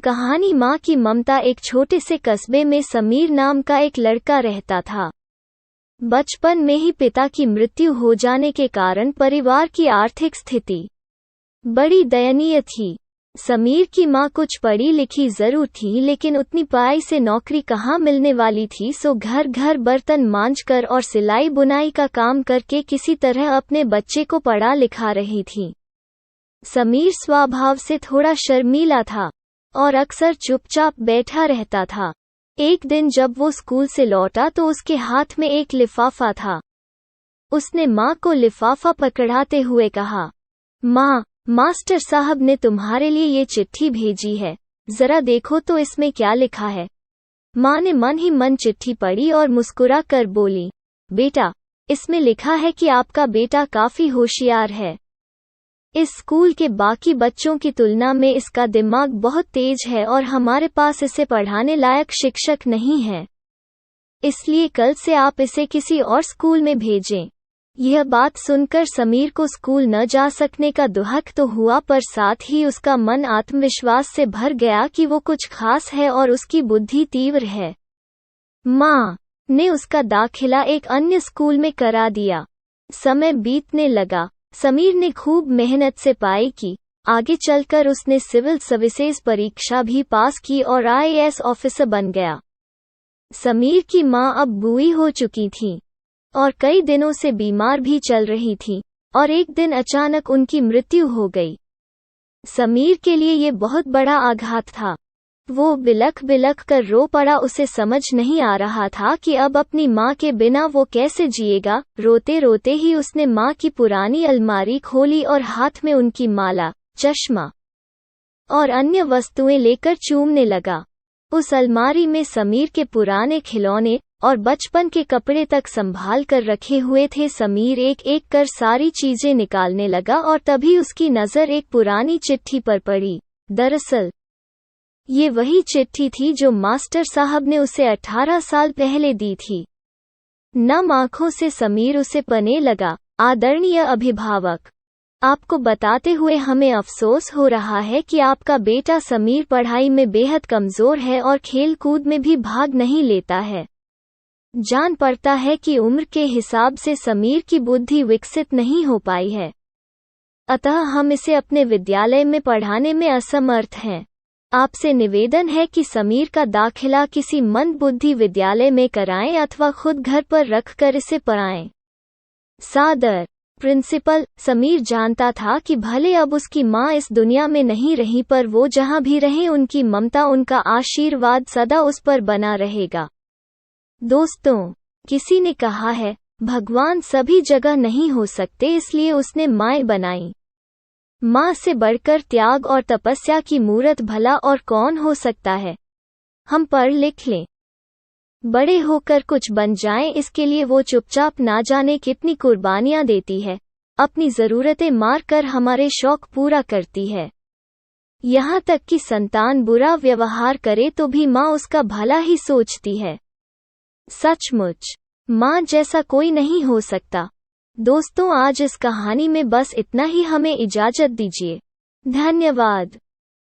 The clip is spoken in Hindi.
कहानी माँ की ममता। एक छोटे से कस्बे में समीर नाम का एक लड़का रहता था। बचपन में ही पिता की मृत्यु हो जाने के कारण परिवार की आर्थिक स्थिति बड़ी दयनीय थी। समीर की माँ कुछ पढ़ी लिखी जरूर थी, लेकिन उतनी पढ़ाई से नौकरी कहाँ मिलने वाली थी। सो घर घर बर्तन मांजकर और सिलाई बुनाई का काम करके किसी तरह अपने बच्चे को पढ़ा लिखा रही थी। समीर स्वभाव से थोड़ा शर्मीला था और अक्सर चुपचाप बैठा रहता था। एक दिन जब वो स्कूल से लौटा तो उसके हाथ में एक लिफाफा था। उसने माँ को लिफाफा पकड़ाते हुए कहा, माँ, मास्टर साहब ने तुम्हारे लिए ये चिट्ठी भेजी है, जरा देखो तो इसमें क्या लिखा है। माँ ने मन ही मन चिट्ठी पढ़ी और मुस्कुरा कर बोली, बेटा, इसमें लिखा है कि आपका बेटा काफी होशियार है। इस स्कूल के बाकी बच्चों की तुलना में इसका दिमाग बहुत तेज है और हमारे पास इसे पढ़ाने लायक शिक्षक नहीं है, इसलिए कल से आप इसे किसी और स्कूल में भेजें। यह बात सुनकर समीर को स्कूल न जा सकने का दुहक तो हुआ, पर साथ ही उसका मन आत्मविश्वास से भर गया कि वो कुछ खास है और उसकी बुद्धि तीव्र है। माँ ने उसका दाखिला एक अन्य स्कूल में करा दिया। समय बीतने लगा। समीर ने खूब मेहनत से पढ़ाई की। आगे चलकर उसने सिविल सर्विसेज परीक्षा भी पास की और IAS ऑफिसर बन गया। समीर की माँ अब बूढ़ी हो चुकी थी और कई दिनों से बीमार भी चल रही थी, और एक दिन अचानक उनकी मृत्यु हो गई। समीर के लिए ये बहुत बड़ा आघात था। वो बिलख बिलख कर रो पड़ा। उसे समझ नहीं आ रहा था कि अब अपनी माँ के बिना वो कैसे जिएगा। रोते रोते ही उसने माँ की पुरानी अलमारी खोली और हाथ में उनकी माला, चश्मा और अन्य वस्तुएं लेकर चूमने लगा। उस अलमारी में समीर के पुराने खिलौने और बचपन के कपड़े तक संभाल कर रखे हुए थे। समीर एक एक कर सारी चीजें निकालने लगा और तभी उसकी नजर एक पुरानी चिट्ठी पर पड़ी। दरअसल ये वही चिट्ठी थी जो मास्टर साहब ने उसे 18 साल पहले दी थी। नम आंखों से समीर उसे पढ़ने लगा। आदरणीय अभिभावक, आपको बताते हुए हमें अफसोस हो रहा है कि आपका बेटा समीर पढ़ाई में बेहद कमजोर है और खेल कूद में भी भाग नहीं लेता है। जान पड़ता है कि उम्र के हिसाब से समीर की बुद्धि विकसित नहीं हो पाई है, अतः हम इसे अपने विद्यालय में पढ़ाने में असमर्थ हैं। आपसे निवेदन है कि समीर का दाखिला किसी मंदबुद्धि विद्यालय में कराएं अथवा खुद घर पर रखकर इसे पढ़ाएं। सादर, प्रिंसिपल। समीर जानता था कि भले अब उसकी माँ इस दुनिया में नहीं रही, पर वो जहाँ भी रहे उनकी ममता, उनका आशीर्वाद सदा उस पर बना रहेगा। दोस्तों, किसी ने कहा है, भगवान सभी जगह नहीं हो सकते, इसलिए उसने माएँ बनाई। माँ से बढ़कर त्याग और तपस्या की मूरत भला और कौन हो सकता है। हम पढ़ लिख लें, बड़े होकर कुछ बन जाएं, इसके लिए वो चुपचाप ना जाने कितनी कुर्बानियां देती है। अपनी जरूरतें मार कर हमारे शौक पूरा करती है। यहाँ तक कि संतान बुरा व्यवहार करे तो भी माँ उसका भला ही सोचती है। सचमुच माँ जैसा कोई नहीं हो सकता। दोस्तों, आज इस कहानी में बस इतना ही। हमें इजाजत दीजिए। धन्यवाद।